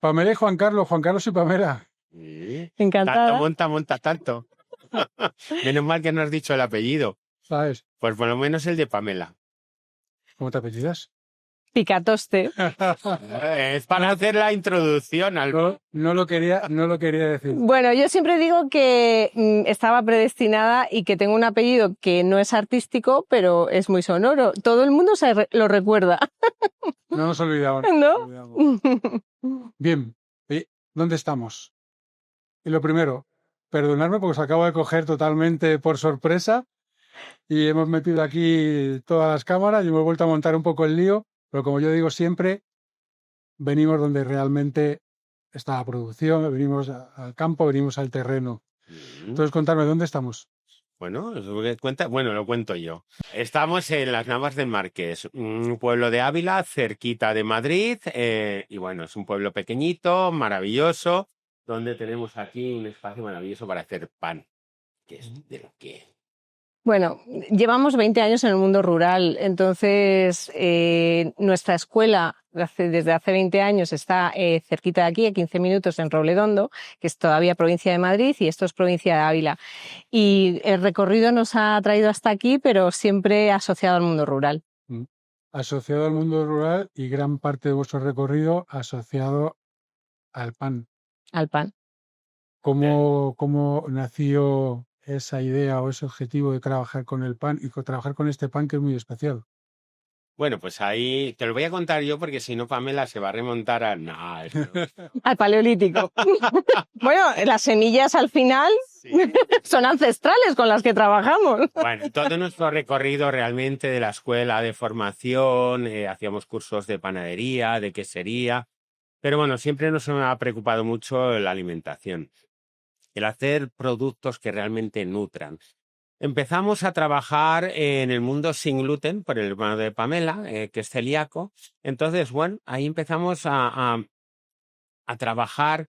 Pamela y Juan Carlos y Pamela. Sí. Encantada. Monta tanto. Menos mal que no has dicho el apellido. ¿Sabes? Pues por lo menos el de Pamela. ¿Cómo te apellidas? Picatoste. Es para hacer la introducción al... No lo quería decir. Bueno, yo siempre digo que estaba predestinada y que tengo un apellido que no es artístico, pero es muy sonoro. Todo el mundo lo recuerda, No nos olvidamos. ¿no? Bien, ¿dónde estamos? Y lo primero, perdonadme porque os acabo de coger totalmente por sorpresa y hemos metido aquí todas las cámaras y hemos vuelto a montar un poco el lío, pero como yo digo siempre, venimos donde realmente está la producción, venimos al campo, venimos al terreno. Entonces, contadme, ¿dónde estamos? Bueno, lo cuento yo. Estamos en las Navas del Marqués, un pueblo de Ávila, cerquita de Madrid, y bueno, es un pueblo pequeñito, maravilloso, donde tenemos aquí un espacio maravilloso para hacer pan, que es de lo que... Bueno, llevamos 20 años en el mundo rural, entonces nuestra escuela desde hace 20 años está cerquita de aquí, a 15 minutos, en Robledondo, que es todavía provincia de Madrid y esto es provincia de Ávila. Y el recorrido nos ha traído hasta aquí, pero siempre asociado al mundo rural. Asociado al mundo rural y gran parte de vuestro recorrido asociado al pan. Al pan. ¿Cómo nació esa idea o ese objetivo de trabajar con el pan y trabajar con este pan que es muy especial? Bueno, pues ahí te lo voy a contar yo porque si no Pamela se va a remontar a... No, al Paleolítico. Bueno, las semillas al final sí. son ancestrales con las que trabajamos. Bueno, todo nuestro recorrido realmente de la escuela de formación, hacíamos cursos de panadería, de quesería, pero bueno, siempre nos ha preocupado mucho la alimentación, el hacer productos que realmente nutran. Empezamos a trabajar en el mundo sin gluten por el hermano de Pamela, que es celíaco. Entonces, bueno, ahí empezamos a trabajar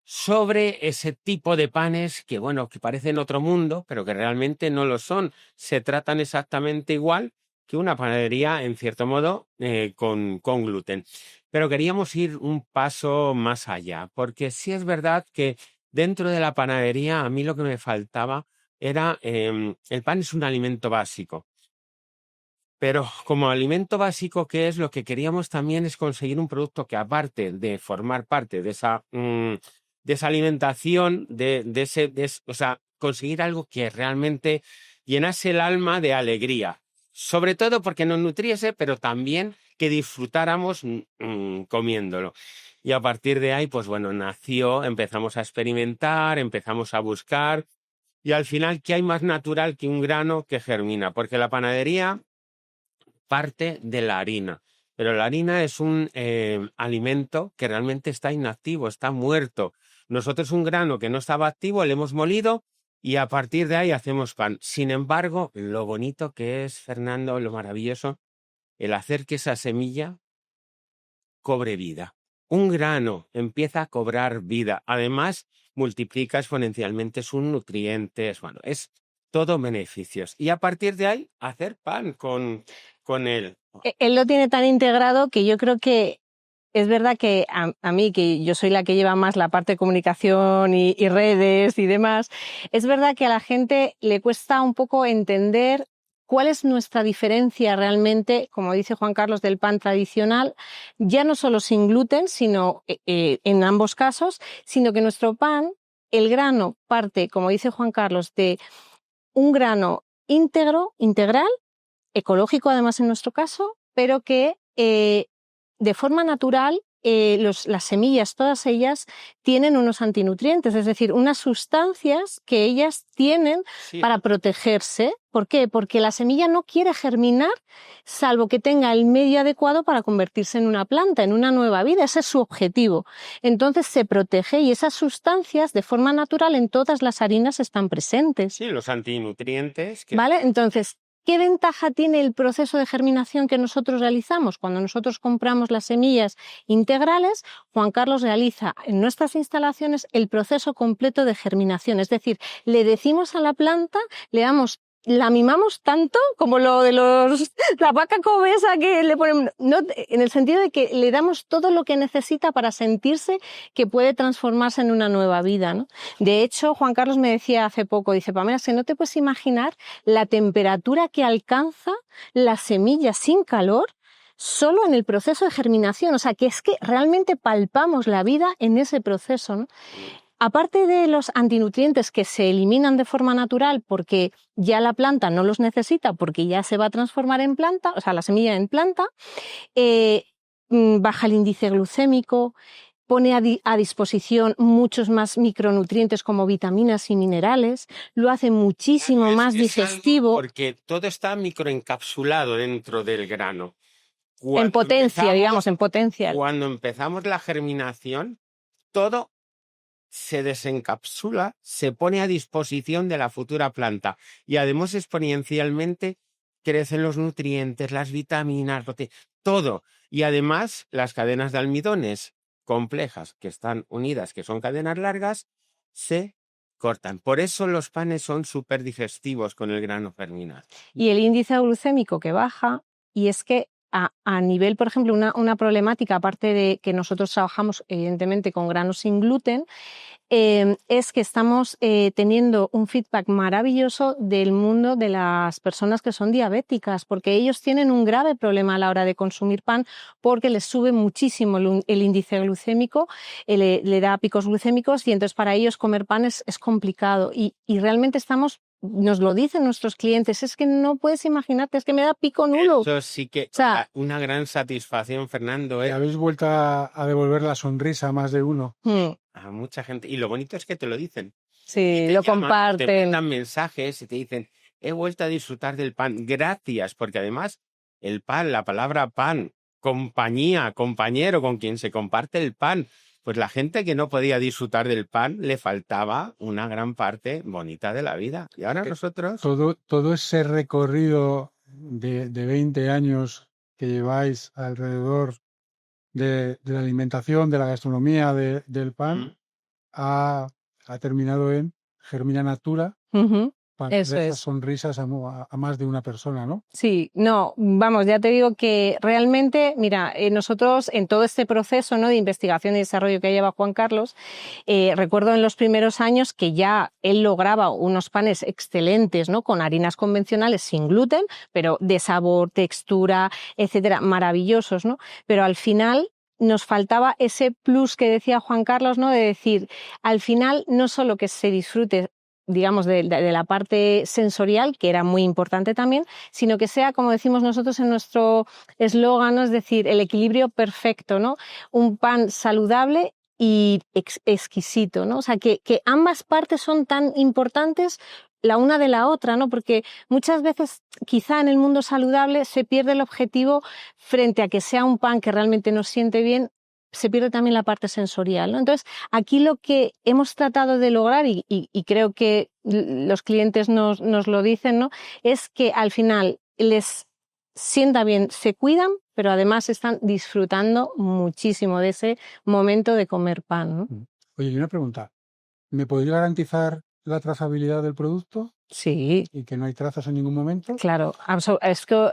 sobre ese tipo de panes que, bueno, que parecen otro mundo, pero que realmente no lo son. Se tratan exactamente igual que una panadería, en cierto modo, con gluten. Pero queríamos ir un paso más allá, porque sí es verdad que dentro de la panadería a mí lo que me faltaba era, el pan es un alimento básico. Pero como alimento básico, ¿qué es? Lo que queríamos también es conseguir un producto que, aparte de formar parte de esa alimentación, o sea, conseguir algo que realmente llenase el alma de alegría. Sobre todo porque nos nutriese, pero también que disfrutáramos comiéndolo. Y a partir de ahí, pues bueno, empezamos a experimentar, empezamos a buscar. Y al final, ¿qué hay más natural que un grano que germina? Porque la panadería parte de la harina, pero la harina es un alimento que realmente está inactivo, está muerto. Nosotros un grano que no estaba activo lo hemos molido y a partir de ahí hacemos pan. Sin embargo, lo bonito que es, Fernando, lo maravilloso, el hacer que esa semilla cobre vida. Un grano empieza a cobrar vida. Además, multiplica exponencialmente sus nutrientes. Bueno, es todo beneficios. Y a partir de ahí, hacer pan con él. Él lo tiene tan integrado que yo creo que es verdad que a mí, que yo soy la que lleva más la parte de comunicación y redes y demás, es verdad que a la gente le cuesta un poco entender cuál es nuestra diferencia realmente, como dice Juan Carlos, del pan tradicional, ya no solo sin gluten, sino en ambos casos, sino que nuestro pan, el grano parte, como dice Juan Carlos, de un grano íntegro, integral, ecológico además en nuestro caso, pero que de forma natural las semillas, todas ellas, tienen unos antinutrientes, es decir, unas sustancias que ellas tienen para protegerse. ¿Por qué? Porque la semilla no quiere germinar salvo que tenga el medio adecuado para convertirse en una planta, en una nueva vida. Ese es su objetivo. Entonces se protege y esas sustancias de forma natural en todas las harinas están presentes. Sí, los antinutrientes. ¿Vale? Entonces, ¿qué ventaja tiene el proceso de germinación que nosotros realizamos? Cuando nosotros compramos las semillas integrales, Juan Carlos realiza en nuestras instalaciones el proceso completo de germinación. Es decir, le decimos a la planta, le damos la mimamos tanto como lo de la vaca cobesa que le ponen, no, en el sentido de que le damos todo lo que necesita para sentirse que puede transformarse en una nueva vida, ¿no? De hecho, Juan Carlos me decía hace poco, dice, Pamela, es que no te puedes imaginar la temperatura que alcanza la semilla sin calor solo en el proceso de germinación. O sea, que es que realmente palpamos la vida en ese proceso, ¿no? Aparte de los antinutrientes que se eliminan de forma natural porque ya la planta no los necesita, porque ya se va a transformar en planta, o sea, la semilla en planta, baja el índice glucémico, pone a disposición muchos más micronutrientes como vitaminas y minerales, lo hace muchísimo más digestivo. Porque todo está microencapsulado dentro del grano. En potencia, digamos, en potencia. Cuando empezamos la germinación, todo se desencapsula, se pone a disposición de la futura planta y además exponencialmente crecen los nutrientes, las vitaminas, todo. Y además las cadenas de almidones complejas que están unidas, que son cadenas largas, se cortan. Por eso los panes son súper digestivos con el grano germinado. Y el índice glucémico que baja, y es que a nivel, por ejemplo, una problemática, aparte de que nosotros trabajamos evidentemente con granos sin gluten, es que estamos teniendo un feedback maravilloso del mundo de las personas que son diabéticas, porque ellos tienen un grave problema a la hora de consumir pan porque les sube muchísimo el índice glucémico, le da picos glucémicos y entonces para ellos comer pan es complicado y realmente nos lo dicen nuestros clientes, es que no puedes imaginarte, es que me da pico nulo. Eso sí que, o sea, una gran satisfacción, Fernando. Habéis vuelto a devolver la sonrisa a más de uno. A mucha gente. Y lo bonito es que te lo dicen. Sí, lo comparten. Te mandan mensajes y te dicen, he vuelto a disfrutar del pan. Gracias, porque además el pan, la palabra pan, compañía, compañero con quien se comparte el pan, pues la gente que no podía disfrutar del pan le faltaba una gran parte bonita de la vida. Y ahora nosotros... Todo ese recorrido de 20 años que lleváis alrededor de la alimentación, de la gastronomía, del pan, ha terminado en Germina Natura. Para esas sonrisas a más de una persona, ¿no? Sí, no, vamos, ya te digo que realmente, mira, nosotros en todo este proceso, ¿no?, de investigación y desarrollo que lleva Juan Carlos, recuerdo en los primeros años que ya él lograba unos panes excelentes, ¿no?, con harinas convencionales sin gluten, pero de sabor, textura, etcétera, maravillosos, ¿no? Pero al final nos faltaba ese plus que decía Juan Carlos, ¿no?, de decir, al final no solo que se disfrute, digamos, de la parte sensorial, que era muy importante también, sino que sea, como decimos nosotros en nuestro eslogan, ¿no?, es decir, el equilibrio perfecto, ¿no? Un pan saludable y exquisito, ¿no? O sea, que ambas partes son tan importantes la una de la otra, ¿no? Porque muchas veces quizá en el mundo saludable se pierde el objetivo frente a que sea un pan que realmente nos siente bien, se pierde también la parte sensorial, ¿no? Entonces, aquí lo que hemos tratado de lograr, y creo que los clientes nos lo dicen, ¿no?, es que al final les sienta bien, se cuidan, pero además están disfrutando muchísimo de ese momento de comer pan, ¿no? Oye, y una pregunta. ¿Me podría garantizar la trazabilidad del producto? Sí. ¿Y que no hay trazas en ningún momento? Claro, es que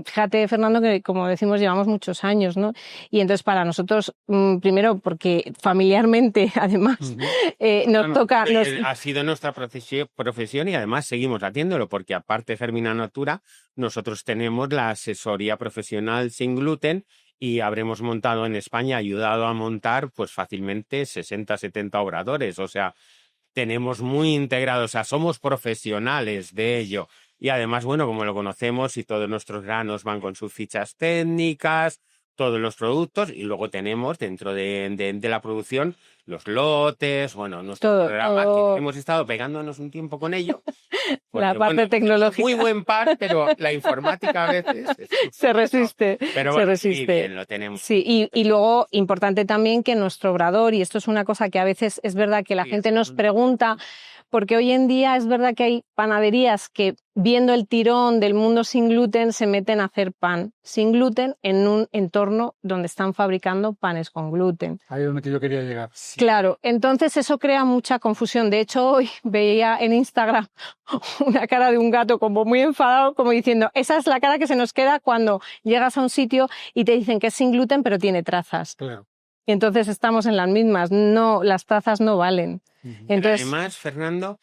fíjate, Fernando, que como decimos llevamos muchos años, ¿no? Y entonces para nosotros, primero porque familiarmente además nos toca... Ha sido nuestra profesión y además seguimos haciéndolo porque aparte de Germina Natura, nosotros tenemos la asesoría profesional sin gluten y habremos montado en España, ayudado a montar pues fácilmente 60, 70 obradores, o sea... Tenemos muy integrados, o sea, somos profesionales de ello. Y además, bueno, como lo conocemos y todos nuestros granos van con sus fichas técnicas, todos los productos, y luego tenemos dentro de la producción los lotes, bueno, nuestro programa, que hemos estado pegándonos un tiempo con ello. Porque, la parte tecnológica. Muy buen par, pero la informática a veces... se resiste, pero bueno, se resiste. Bien, lo tenemos. Sí, y luego, importante también que nuestro obrador, y esto es una cosa que a veces es verdad que la gente nos pregunta, porque hoy en día es verdad que hay panaderías que viendo el tirón del mundo sin gluten, se meten a hacer pan sin gluten en un entorno donde están fabricando panes con gluten. Ahí es donde yo quería llegar. Sí. Claro, entonces eso crea mucha confusión. De hecho, hoy veía en Instagram una cara de un gato como muy enfadado, como diciendo, esa es la cara que se nos queda cuando llegas a un sitio y te dicen que es sin gluten, pero tiene trazas. Claro. Y entonces estamos en las mismas. No, las trazas no valen. Ujú. Pero Entonces, además, Fernando,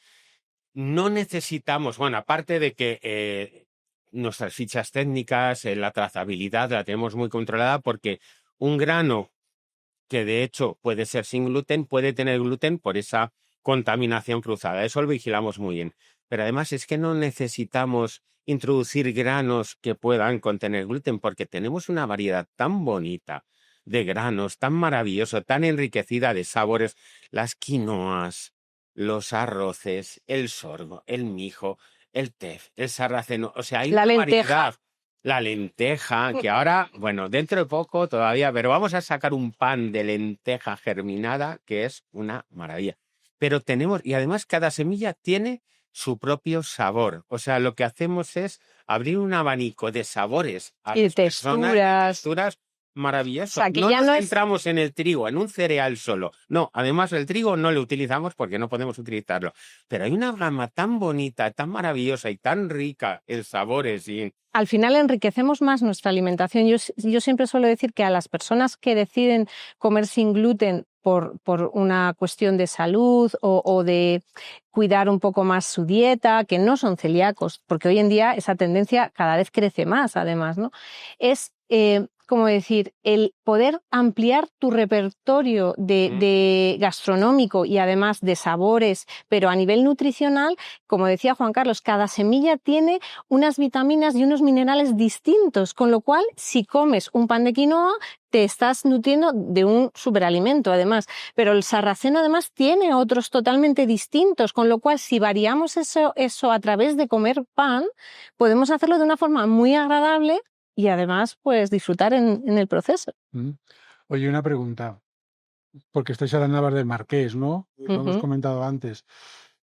no necesitamos, bueno, aparte de que nuestras fichas técnicas, la trazabilidad la tenemos muy controlada porque un grano que de hecho puede ser sin gluten, puede tener gluten por esa contaminación cruzada. Eso lo vigilamos muy bien. Pero además es que no necesitamos introducir granos que puedan contener gluten porque tenemos una variedad tan bonita de granos, tan maravilloso, tan enriquecida de sabores, las quinoas, los arroces, el sorgo, el mijo, el tef, el sarraceno, o sea, hay la una lenteja. variedad. La lenteja, que ahora, bueno, dentro de poco todavía, pero vamos a sacar un pan de lenteja germinada que es una maravilla. Pero tenemos, y además cada semilla tiene su propio sabor. O sea, lo que hacemos es abrir un abanico de sabores a Y las personas, de texturas. texturas maravilloso. O sea, que No ya nos no es- centramos en el trigo, en un cereal solo. No, además el trigo no lo utilizamos porque no podemos utilizarlo. Pero hay una gama tan bonita, tan maravillosa y tan rica en sabores y en... Al final enriquecemos más nuestra alimentación. Yo siempre suelo decir que a las personas que deciden comer sin gluten por una cuestión de salud o de cuidar un poco más su dieta, que no son celíacos, porque hoy en día esa tendencia cada vez crece más, además, ¿no? Es, como decir, el poder ampliar tu repertorio de gastronómico y además de sabores, pero a nivel nutricional, como decía Juan Carlos, cada semilla tiene unas vitaminas y unos minerales distintos, con lo cual, si comes un pan de quinoa, te estás nutriendo de un superalimento, además. Pero el sarraceno, además, tiene otros totalmente distintos, con lo cual, si variamos eso a través de comer pan, podemos hacerlo de una forma muy agradable y, además, pues disfrutar en el proceso. Mm. Oye, una pregunta, porque estáis ahora en Navas del Marqués, ¿no? Lo hemos Ujú. comentado antes.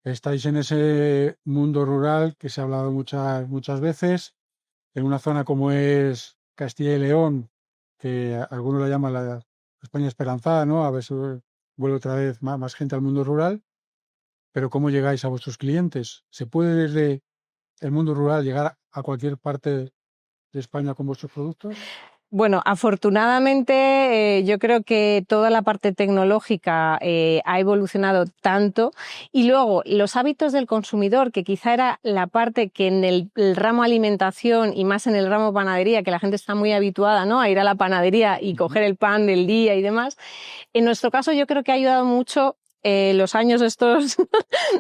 Estáis en ese mundo rural que se ha hablado muchas veces, en una zona como es Castilla y León, que algunos la llaman la España esperanzada, ¿no? A ver si vuelve otra vez más gente al mundo rural. Pero ¿cómo llegáis a vuestros clientes? ¿Se puede desde el mundo rural llegar a cualquier parte de España con vuestros productos? Bueno, afortunadamente yo creo que toda la parte tecnológica ha evolucionado tanto y luego los hábitos del consumidor, que quizá era la parte que en el ramo alimentación y más en el ramo panadería, que la gente está muy habituada, ¿no?, a ir a la panadería y coger el pan del día y demás. En nuestro caso yo creo que ha ayudado mucho los años estos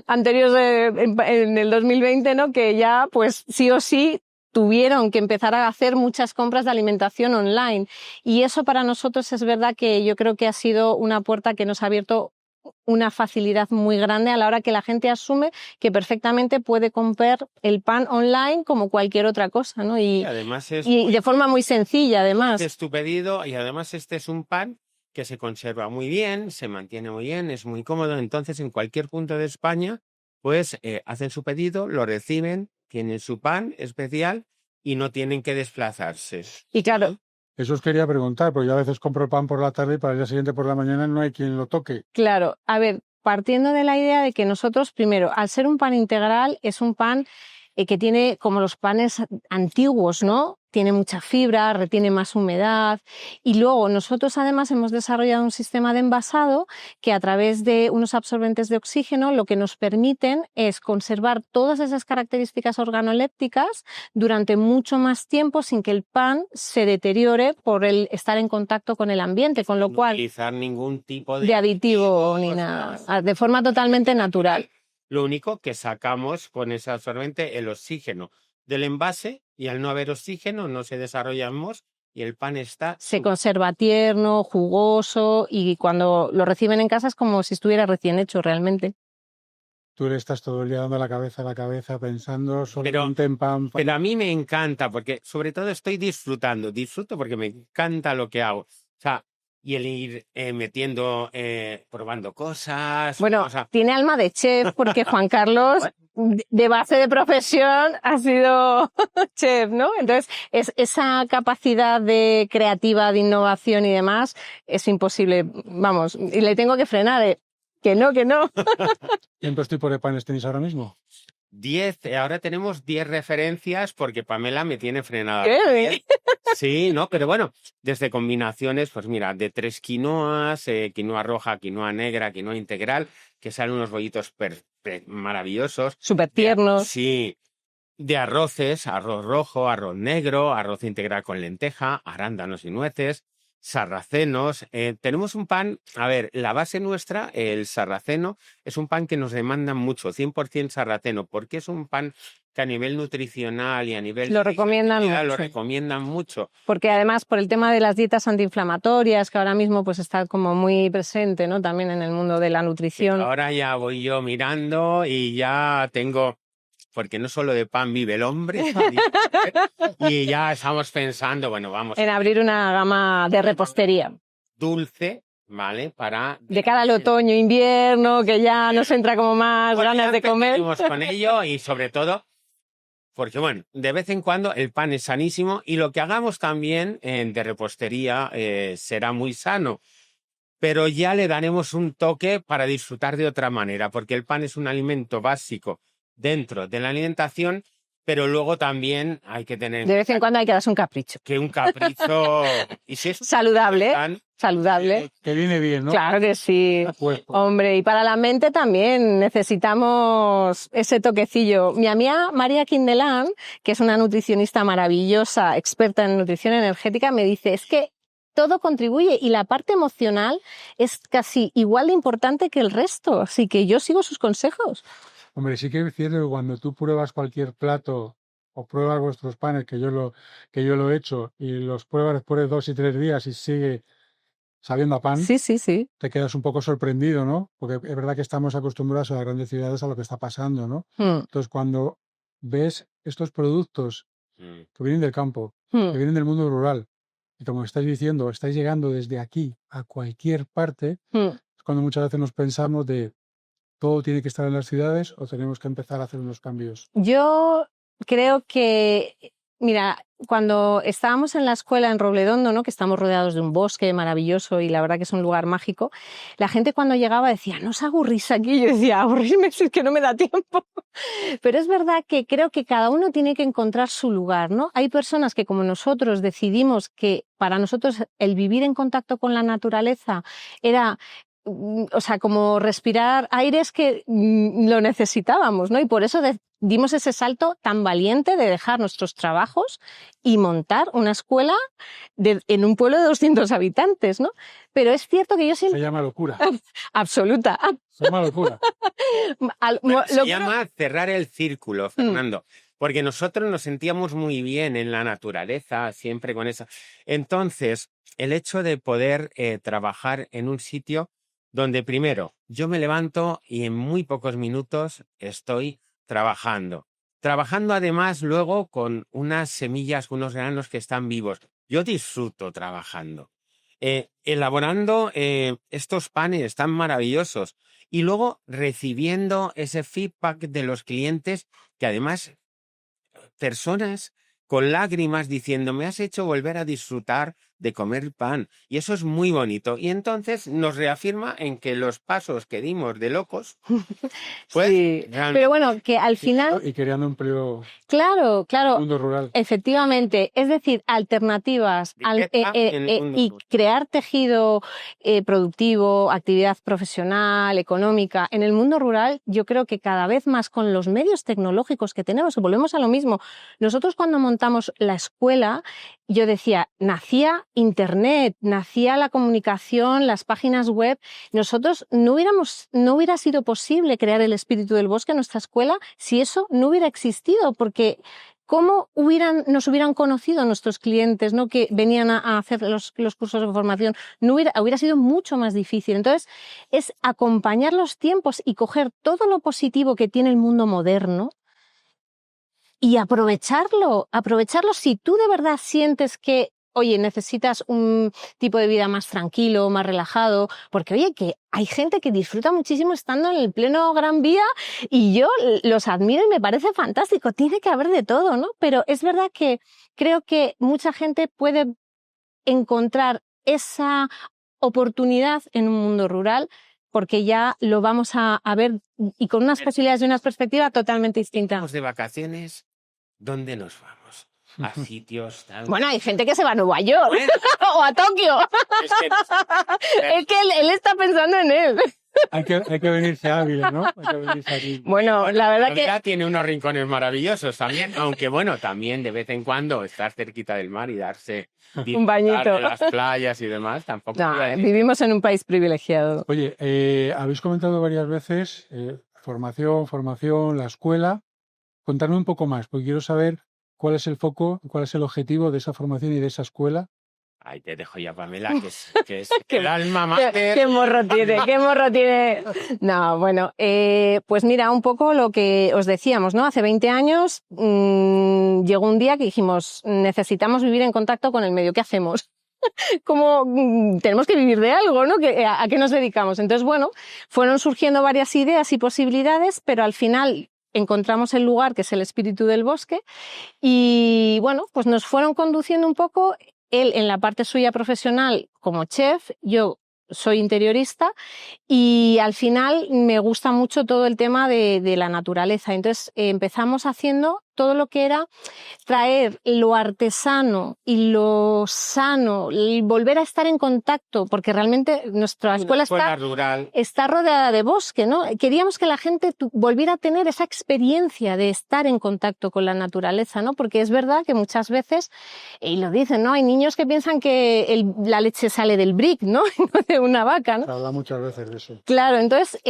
anteriores en el 2020, ¿no?, que ya pues sí o sí tuvieron que empezar a hacer muchas compras de alimentación online. Y eso para nosotros es verdad que yo creo que ha sido una puerta que nos ha abierto una facilidad muy grande a la hora que la gente asume que perfectamente puede comprar el pan online como cualquier otra cosa, ¿no? Y además es Y de forma muy sencilla, además. es tu pedido y además este es un pan que se conserva muy bien, se mantiene muy bien, es muy cómodo. Entonces, en cualquier punto de España, pues hacen su pedido, lo reciben, tienen su pan especial y no tienen que desplazarse. Y claro, Eso os quería preguntar, porque yo a veces compro el pan por la tarde y para el día siguiente por la mañana no hay quien lo toque. claro, a ver, partiendo de la idea de que nosotros, primero, al ser un pan integral, es un pan que tiene como los panes antiguos, ¿no? Tiene mucha fibra, retiene más humedad y luego nosotros además hemos desarrollado un sistema de envasado que a través de unos absorbentes de oxígeno lo que nos permiten es conservar todas esas características organolépticas durante mucho más tiempo sin que el pan se deteriore por el estar en contacto con el ambiente, con lo No cual utilizar ningún tipo de aditivo ni aditivos, nada, de forma totalmente natural. Lo único que sacamos con ese absorbente el oxígeno del envase y al no haber oxígeno no se desarrolla mos y el pan está Se conserva tierno, jugoso y cuando lo reciben en casa es como si estuviera recién hecho realmente. Tú le estás todo el día dando la cabeza a la cabeza pensando Pero, solamente en pan. pero a mí me encanta porque sobre todo estoy disfruto porque me encanta lo que hago. O sea, y el ir metiendo, probando cosas. Bueno, o sea, tiene alma de chef porque Juan Carlos, de base de profesión, ha sido chef, ¿no? Entonces, esa capacidad de creativa, de innovación y demás, es imposible. Vamos, y le tengo que frenar, que no, que no. ¿Cuántos tipos de panes tenéis ahora mismo? 10, ahora tenemos 10 referencias porque Pamela me tiene frenada. ¿Qué? Sí, no, pero bueno, desde combinaciones, pues mira, de 3 quinoas, quinoa roja, quinoa negra, quinoa integral, que salen unos bollitos maravillosos. Súper tiernos. Sí, de arroces, arroz rojo, arroz negro, arroz integral con lenteja, arándanos y nueces, sarracenos. Tenemos un pan, a ver, la base nuestra, el sarraceno, es un pan que nos demanda mucho, 100% sarraceno, porque es un pan que a nivel nutricional y a nivel... Lo recomiendan mucho. Lo recomiendan mucho. Porque además, por el tema de las dietas antiinflamatorias, que ahora mismo pues está como muy presente, ¿no? También en el mundo de la nutrición. Ahora ya voy yo mirando y ya tengo... Porque no solo de pan vive el hombre. Y ya estamos pensando, bueno, vamos... En abrir una gama de repostería. Dulce, ¿vale? Para... De cara al otoño, invierno, que ya nos entra como más ganas de comer. Seguimos con ello y sobre todo, porque bueno, de vez en cuando el pan es sanísimo y lo que hagamos también de repostería será muy sano. Pero ya le daremos un toque para disfrutar de otra manera, porque el pan es un alimento básico dentro de la alimentación, pero luego también hay que tener... De vez en cuando hay que darse un capricho. Que un capricho... ¿Y si es saludable, tan... saludable. Que viene bien, ¿no? Claro que sí. Cuerpo. Hombre, y para la mente también necesitamos ese toquecillo. Mi amiga María Quindelán, que es una nutricionista maravillosa, experta en nutrición energética, me dice, es que todo contribuye y la parte emocional es casi igual de importante que el resto, así que yo sigo sus consejos. Hombre, sí que es cierto que cuando tú pruebas cualquier plato o pruebas vuestros panes, que yo lo he hecho, y los pruebas después de 2 y 3 días y sigue sabiendo a pan, Sí, sí, sí. te quedas un poco sorprendido, ¿no? Porque es verdad que estamos acostumbrados a las grandes ciudades a lo que está pasando, ¿no? Entonces, cuando ves estos productos que vienen del campo, que vienen del mundo rural, y como estáis diciendo, estáis llegando desde aquí a cualquier parte, es cuando muchas veces nos pensamos de todo tiene que estar en las ciudades o tenemos que empezar a hacer unos cambios. Yo creo que, mira, cuando estábamos en la escuela en Robledondo, ¿no? Que estamos rodeados de un bosque maravilloso y la verdad que es un lugar mágico, la gente cuando llegaba decía, no os aburrís aquí. Yo decía, aburrirme si es que no me da tiempo. Pero es verdad que creo que cada uno tiene que encontrar su lugar, ¿no? Hay personas que como nosotros decidimos que para nosotros el vivir en contacto con la naturaleza era... O sea, como respirar aires que lo necesitábamos, ¿no? Y por eso dimos ese salto tan valiente de dejar nuestros trabajos y montar una escuela en un pueblo de 200 habitantes, ¿no? Pero es cierto que yo siempre... Se llama locura. Absoluta. Se llama locura. Se llama cerrar el círculo, Fernando. Porque nosotros nos sentíamos muy bien en la naturaleza, siempre con eso. Entonces, el hecho de poder trabajar en un sitio donde primero yo me levanto y en muy pocos minutos estoy trabajando. Trabajando además luego con unas semillas, unos granos que están vivos. Yo disfruto trabajando. Elaborando estos panes tan maravillosos y luego recibiendo ese feedback de los clientes que además personas con lágrimas diciendo me has hecho volver a disfrutar de comer pan y eso es muy bonito y entonces nos reafirma en que los pasos que dimos de locos pues sí. Pero bueno, que al final y creando empleo claro en el mundo rural, efectivamente, es decir, alternativas y crear tejido productivo, actividad profesional, económica en el mundo rural. Yo creo que cada vez más con los medios tecnológicos que tenemos, volvemos a lo mismo. Nosotros cuando montamos la escuela, yo decía, nacía Internet, nacía la comunicación, las páginas web. Nosotros no hubiera sido posible crear el espíritu del bosque en nuestra escuela si eso no hubiera existido, porque ¿cómo nos hubieran conocido nuestros clientes, ¿no? Que venían a hacer los cursos de formación? Hubiera sido mucho más difícil. Entonces, es acompañar los tiempos y coger todo lo positivo que tiene el mundo moderno y aprovecharlo si tú de verdad sientes que oye, necesitas un tipo de vida más tranquilo, más relajado, porque oye, que hay gente que disfruta muchísimo estando en el pleno Gran Vía y yo los admiro y me parece fantástico, tiene que haber de todo, ¿no? Pero es verdad que creo que mucha gente puede encontrar esa oportunidad en un mundo rural porque ya lo vamos a ver y con unas posibilidades y unas perspectivas totalmente distintas. Vamos de vacaciones, ¿dónde nos vamos? A sitios tan... Bueno, hay gente que se va a Nueva York o a Tokio. Es que, Es que él está pensando en él. Hay que venirse a Ávila, ¿no? Hay que venirse aquí. Bueno, la verdad que... Ávila tiene unos rincones maravillosos también, aunque bueno, también de vez en cuando estar cerquita del mar y darse Un bañito. de las playas y demás, tampoco. No, iba a decir. vivimos en un país privilegiado. Oye, habéis comentado varias veces formación, la escuela. Contadme un poco más, porque quiero saber cuál es el foco, cuál es el objetivo de esa formación y de esa escuela. Ay, te dejo ya, Pamela, que es el alma mater. ¿Qué morro tiene? ¿Qué morro tiene? No, bueno, pues mira, un poco lo que os decíamos, ¿no? Hace 20 años llegó un día que dijimos, necesitamos vivir en contacto con el medio, ¿qué hacemos? Como tenemos que vivir de algo, ¿no? ¿A qué nos dedicamos? Entonces, bueno, fueron surgiendo varias ideas y posibilidades, pero al final encontramos el lugar que es el espíritu del bosque y, bueno, pues nos fueron conduciendo un poco. Él en la parte suya profesional como chef, yo soy interiorista y al final me gusta mucho todo el tema de la naturaleza. Entonces empezamos haciendo todo lo que era traer lo artesano y lo sano, y volver a estar en contacto, porque realmente nuestra escuela rural. está rodeada de bosque, ¿no? Queríamos que la gente volviera a tener esa experiencia de estar en contacto con la naturaleza, ¿no? Porque es verdad que muchas veces, y lo dicen, ¿no? Hay niños que piensan que la leche sale del brick, ¿no? De una vaca, ¿no? Se habla muchas veces de eso. Claro, entonces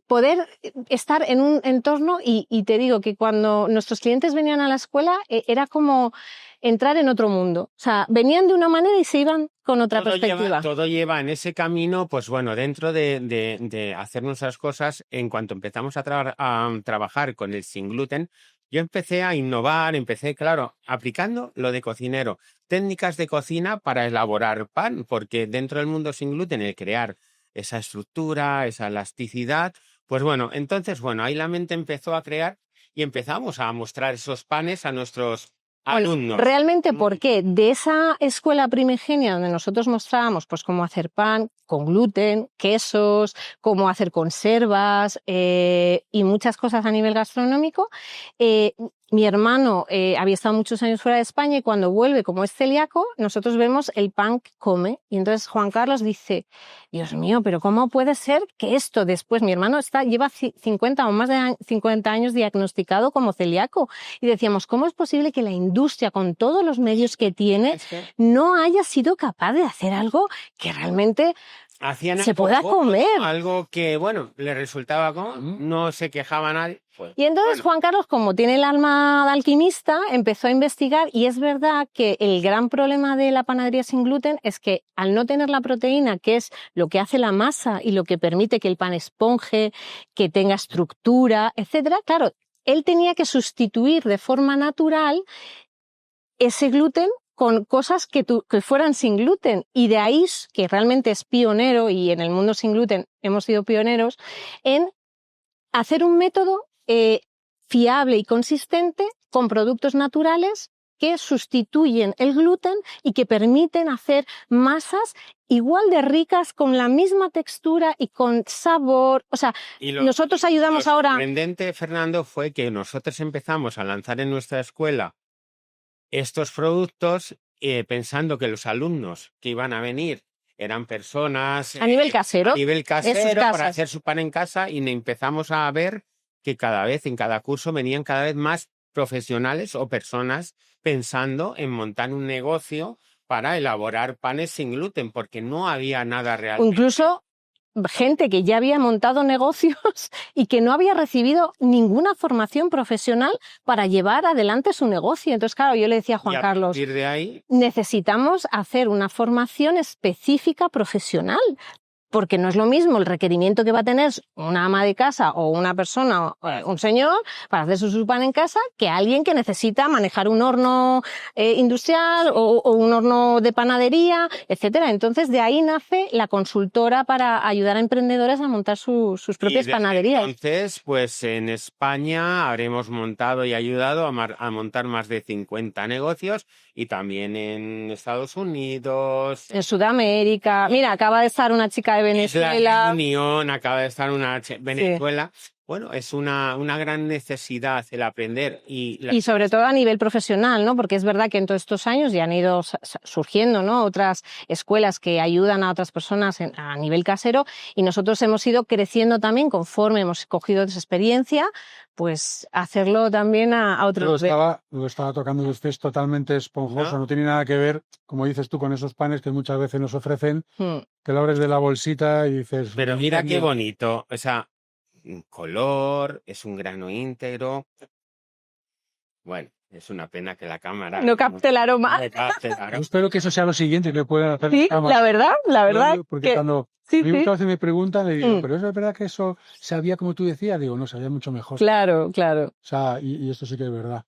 poder estar en un entorno y te digo que cuando nuestros clientes venían a la escuela era como entrar en otro mundo. O sea, venían de una manera y se iban con otra perspectiva. Todo lleva en ese camino, pues bueno, dentro de hacer nuestras cosas, en cuanto empezamos a trabajar con el sin gluten, yo empecé a innovar, claro, aplicando lo de cocinero, técnicas de cocina para elaborar pan, porque dentro del mundo sin gluten, el crear esa estructura, esa elasticidad, pues bueno, entonces, bueno, ahí la mente empezó a crear y empezamos a mostrar esos panes a nuestros alumnos. Realmente, ¿por qué? De esa escuela primigenia donde nosotros mostrábamos pues cómo hacer pan con gluten, quesos, cómo hacer conservas y muchas cosas a nivel gastronómico, mi hermano había estado muchos años fuera de España y cuando vuelve, como es celíaco, nosotros vemos el pan que come. Y entonces Juan Carlos dice, Dios mío, pero ¿cómo puede ser que esto después? Mi hermano lleva 50 o más de 50 años diagnosticado como celíaco. Y decíamos, ¿cómo es posible que la industria, con todos los medios que tiene, no haya sido capaz de hacer algo que realmente se pueda comer? Algo que, bueno, le resultaba como, no se quejaba nadie. Pues, y entonces Juan Carlos, como tiene el alma de alquimista, empezó a investigar y es verdad que el gran problema de la panadería sin gluten es que al no tener la proteína, que es lo que hace la masa y lo que permite que el pan esponje, que tenga estructura, etcétera, claro, él tenía que sustituir de forma natural ese gluten con cosas que fueran sin gluten. Y de ahí que realmente es pionero, y en el mundo sin gluten hemos sido pioneros, en hacer un método fiable y consistente con productos naturales que sustituyen el gluten y que permiten hacer masas igual de ricas, con la misma textura y con sabor. O sea, nosotros ayudamos ahora... Lo sorprendente, Fernando, fue que nosotros empezamos a lanzar en nuestra escuela estos productos pensando que los alumnos que iban a venir eran personas... A nivel casero. A nivel casero, para hacer su pan en casa, y empezamos a ver que cada vez, en cada curso, venían cada vez más profesionales o personas pensando en montar un negocio para elaborar panes sin gluten, porque no había nada real. Incluso gente que ya había montado negocios y que no había recibido ninguna formación profesional para llevar adelante su negocio. Entonces, claro, yo le decía a Juan Carlos, de ahí, necesitamos hacer una formación específica profesional, porque no es lo mismo el requerimiento que va a tener una ama de casa o una persona, un señor, para hacer su pan en casa, que alguien que necesita manejar un horno industrial o un horno de panadería, etcétera. Entonces, de ahí nace la consultora para ayudar a emprendedores a montar sus propias panaderías. Entonces, pues en España habremos montado y ayudado a montar más de 50 negocios, y también en Estados Unidos. En Sudamérica. Mira, acaba de estar una chica de Venezuela. La Unión, acaba de estar una Venezuela. Sí. Bueno, es una gran necesidad el aprender. Y sobre todo a nivel profesional, ¿no? Porque es verdad que en todos estos años ya han ido surgiendo, ¿no?, otras escuelas que ayudan a otras personas a nivel casero, y nosotros hemos ido creciendo también conforme hemos cogido esa experiencia, pues hacerlo también a otros. Lo estaba tocando, usted es totalmente esponjoso, no tiene nada que ver, como dices tú, con esos panes que muchas veces nos ofrecen, que lo abres de la bolsita y dices... Pero mira qué bonito, o sea, color, es un grano íntegro. Bueno, es una pena que la cámara no capte el aroma. Yo espero que eso sea lo siguiente que puedan hacer. Sí, la verdad. Porque cuando muchas veces me preguntan, le digo, ¿pero es verdad que eso sabía como tú decías? Digo, no, sabía mucho mejor. Claro. O sea, y esto sí que es verdad.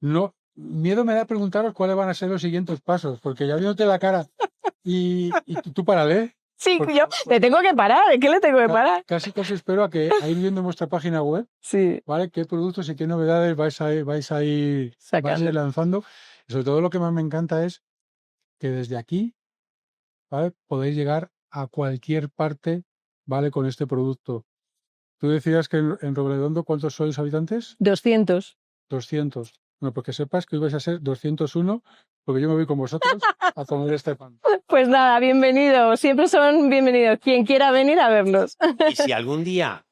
No, miedo me da preguntaros cuáles van a ser los siguientes pasos, porque ya viéndote la cara y tú párale. Sí, yo le tengo que parar, ¿qué le tengo que parar? Casi espero a ir viendo en vuestra página web, sí, ¿vale? ¿Qué productos y qué novedades vais a ir lanzando? Y sobre todo lo que más me encanta es que desde aquí, ¿vale?, podéis llegar a cualquier parte, ¿vale?, con este producto. Tú decías que en Robledondo, ¿cuántos sois habitantes? 200. 200. Bueno, pues que sepas que hoy vais a ser 201, porque yo me voy con vosotros a comer este pan. Pues nada, bienvenidos. Siempre son bienvenidos. Quien quiera venir a verlos. Y si algún día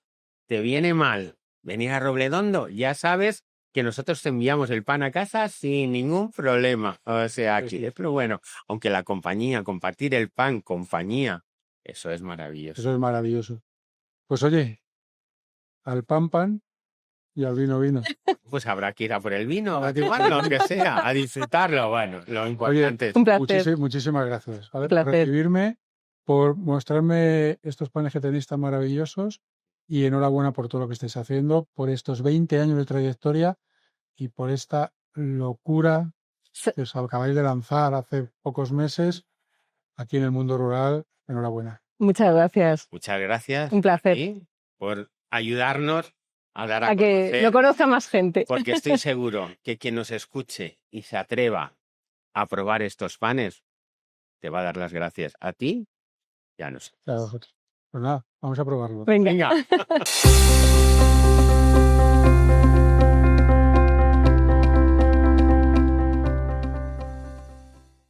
te viene mal venir a Robledondo, ya sabes que nosotros te enviamos el pan a casa sin ningún problema. O sea, aquí. Pero bueno, aunque la compañía, compartir el pan, compañía, eso es maravilloso. Eso es maravilloso. Pues oye, al pan y al vino. Pues habrá que ir a por el vino, a tomarlo, aunque sea, a disfrutarlo. Bueno, lo importante es... Un placer. Muchísimas gracias, ¿vale?, por recibirme, por mostrarme estos panes que tenéis tan maravillosos, y enhorabuena por todo lo que estáis haciendo, por estos 20 años de trayectoria y por esta locura que os acabáis de lanzar hace pocos meses aquí en el mundo rural. Enhorabuena. Muchas gracias. Muchas gracias. Un placer. Por ayudarnos a dar a que lo conozca más gente. Porque estoy seguro que quien nos escuche y se atreva a probar estos panes te va a dar las gracias a ti y a nosotros. Pues nada, vamos a probarlo. Venga.